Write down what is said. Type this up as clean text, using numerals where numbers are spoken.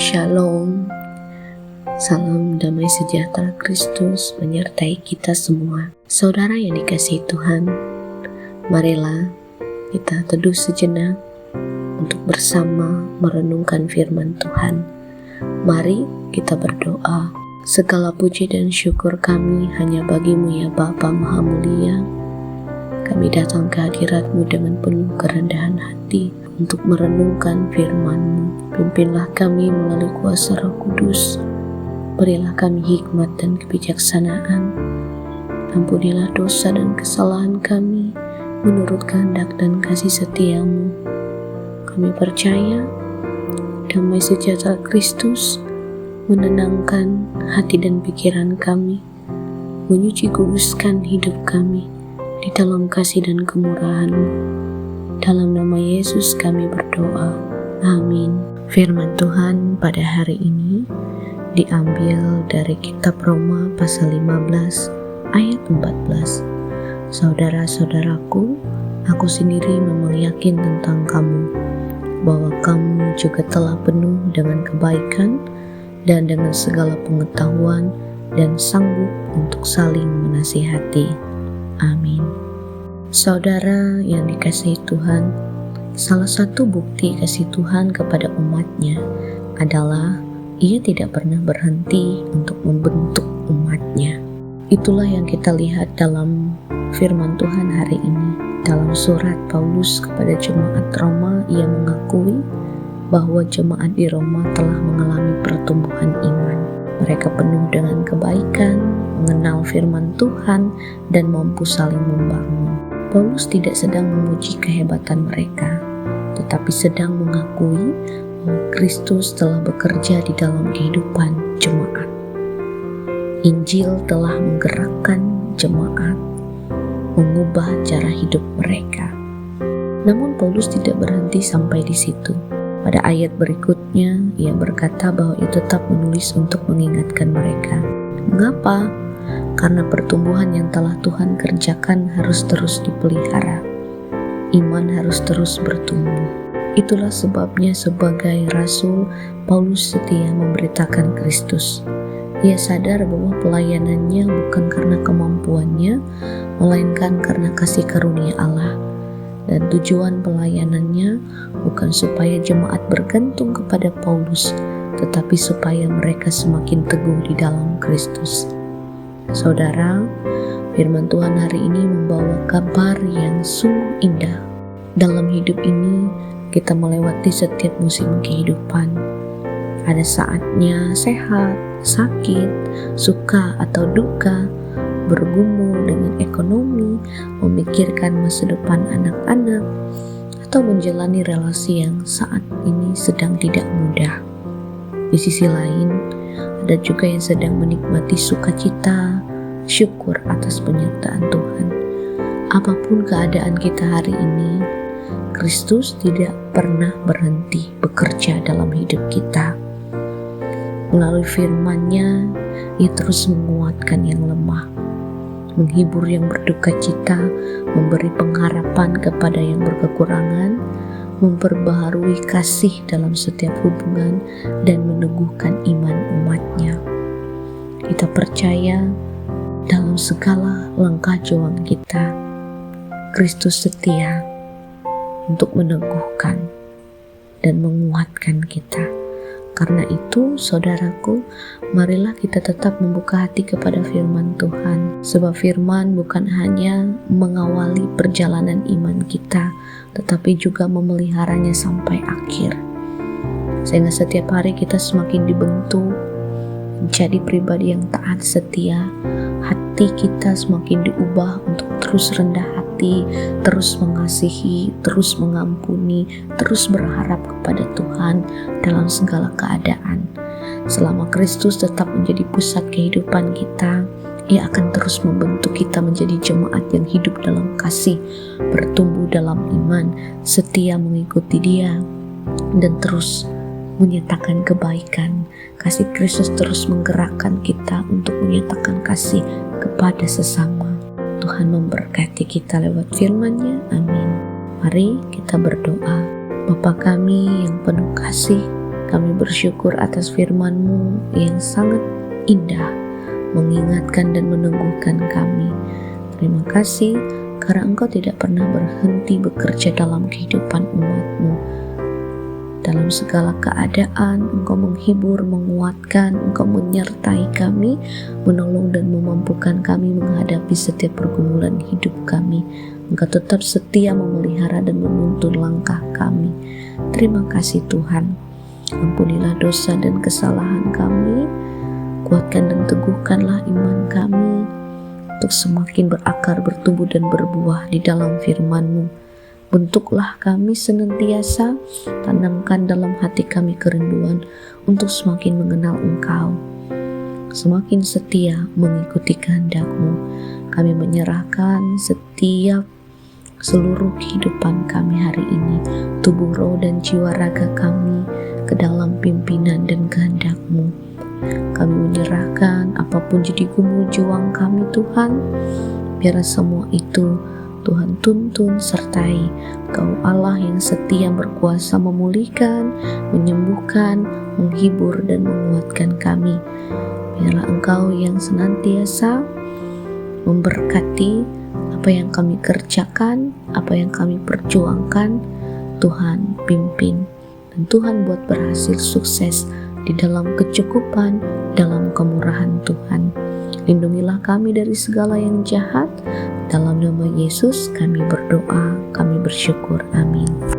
Shalom, salam damai sejahtera Kristus menyertai kita semua. Saudara yang dikasihi Tuhan, marilah kita teduh sejenak untuk bersama merenungkan firman Tuhan. Mari kita berdoa. Segala puji dan syukur kami hanya bagi-Mu ya Bapa Maha Mulia. Kami datang ke hadirat-Mu dengan penuh kerendahan hati untuk merenungkan firman-Mu. Pimpinlah kami melalui kuasa Roh Kudus. Berilah kami hikmat dan kebijaksanaan. Ampunilah dosa dan kesalahan kami menurut kehendak dan kasih setia-Mu. Kami percaya damai sejahtera Kristus menenangkan hati dan pikiran kami, menyuci kuduskan hidup kami di dalam kasih dan kemurahan-Mu. Dalam nama Yesus kami berdoa. Amin. Firman Tuhan pada hari ini diambil dari kitab Roma pasal 15 ayat 14. Saudara-saudaraku, aku sendiri memang yakin tentang kamu, bahwa kamu juga telah penuh dengan kebaikan dan dengan segala pengetahuan dan sanggup untuk saling menasihati. Amin. Saudara yang dikasihi Tuhan, salah satu bukti kasih Tuhan kepada umat-Nya adalah Ia tidak pernah berhenti untuk membentuk umat-Nya. Itulah yang kita lihat dalam firman Tuhan hari ini. Dalam surat Paulus kepada jemaat Roma, ia mengakui bahwa jemaat di Roma telah mengalami pertumbuhan iman. Mereka penuh dengan kebaikan, mengenal firman Tuhan, dan mampu saling membangun. Paulus tidak sedang memuji kehebatan mereka, tetapi sedang mengakui bahwa Kristus telah bekerja di dalam kehidupan jemaat. Injil telah menggerakkan jemaat, mengubah cara hidup mereka. Namun Paulus tidak berhenti sampai di situ. Pada ayat berikutnya, ia berkata bahwa ia tetap menulis untuk mengingatkan mereka. Mengapa? Karena pertumbuhan yang telah Tuhan kerjakan harus terus dipelihara. Iman harus terus bertumbuh. Itulah sebabnya sebagai rasul, Paulus setia memberitakan Kristus. Ia sadar bahwa pelayanannya bukan karena kemampuannya, melainkan karena kasih karunia Allah. Dan tujuan pelayanannya bukan supaya jemaat bergantung kepada Paulus, tetapi supaya mereka semakin teguh di dalam Kristus. Saudara, firman Tuhan hari ini membawa kabar yang sungguh indah. Dalam hidup ini, kita melewati setiap musim kehidupan. Ada saatnya sehat, sakit, suka atau duka, bergumul dengan ekonomi, memikirkan masa depan anak-anak, atau menjalani relasi yang saat ini sedang tidak mudah. Di sisi lain, ada juga yang sedang menikmati sukacita, syukur atas penyertaan Tuhan. Apapun keadaan kita hari ini, Kristus tidak pernah berhenti bekerja dalam hidup kita. Melalui firman-Nya, Ia terus menguatkan yang lemah, menghibur yang berduka cita, memberi pengharapan kepada yang berkekurangan, memperbaharui kasih dalam setiap hubungan, dan meneguhkan iman umat-Nya. Kita percaya dalam segala langkah juang kita, Kristus setia untuk meneguhkan dan menguatkan kita. Karena itu, saudaraku, marilah kita tetap membuka hati kepada firman Tuhan. Sebab firman bukan hanya mengawali perjalanan iman kita, tetapi juga memeliharanya sampai akhir. Sehingga setiap hari kita semakin dibentuk menjadi pribadi yang taat setia. Hati kita semakin diubah untuk terus rendah hati, terus mengasihi, terus mengampuni, terus berharap kepada Tuhan dalam segala keadaan. Selama Kristus tetap menjadi pusat kehidupan kita, Ia akan terus membentuk kita menjadi jemaat yang hidup dalam kasih, bertumbuh dalam iman, setia mengikuti Dia, dan terus menyatakan kebaikan. Kasih Kristus terus menggerakkan kita untuk menyatakan kasih kepada sesama. Tuhan memberkati kita lewat firman-Nya. Amin. Mari kita berdoa. Bapa kami yang penuh kasih, Kami bersyukur atas firman-Mu yang sangat indah, mengingatkan dan meneguhkan kami. Terima kasih karena Engkau tidak pernah berhenti bekerja dalam kehidupan umat-Mu. Dalam segala keadaan, Engkau menghibur, menguatkan, Engkau menyertai kami, menolong dan memampukan kami menghadapi setiap pergumulan hidup kami. Engkau tetap setia memelihara dan menuntun langkah kami. Terima kasih Tuhan. Ampunilah dosa dan kesalahan kami, kuatkan dan teguhkanlah iman kami untuk semakin berakar, bertumbuh dan berbuah di dalam firman-Mu. Bentuklah kami senantiasa, tanamkan dalam hati kami kerinduan untuk semakin mengenal Engkau, semakin setia mengikuti kehendak-Mu. Kami menyerahkan setiap seluruh kehidupan kami hari ini, tubuh, roh, dan jiwa raga kami ke dalam pimpinan dan kehendak-Mu. Kami menyerahkan apapun jadi gumul juang kami Tuhan, biar semua itu Tuhan tuntun sertai. Kau Allah yang setia berkuasa memulihkan, menyembuhkan, menghibur dan menguatkan kami. Biarlah Engkau yang senantiasa memberkati apa yang kami kerjakan, apa yang kami perjuangkan. Tuhan pimpin dan Tuhan buat berhasil sukses di dalam kecukupan, dalam kemurahan Tuhan. Lindungilah kami dari segala yang jahat. Dalam nama Yesus kami berdoa, kami bersyukur. Amin.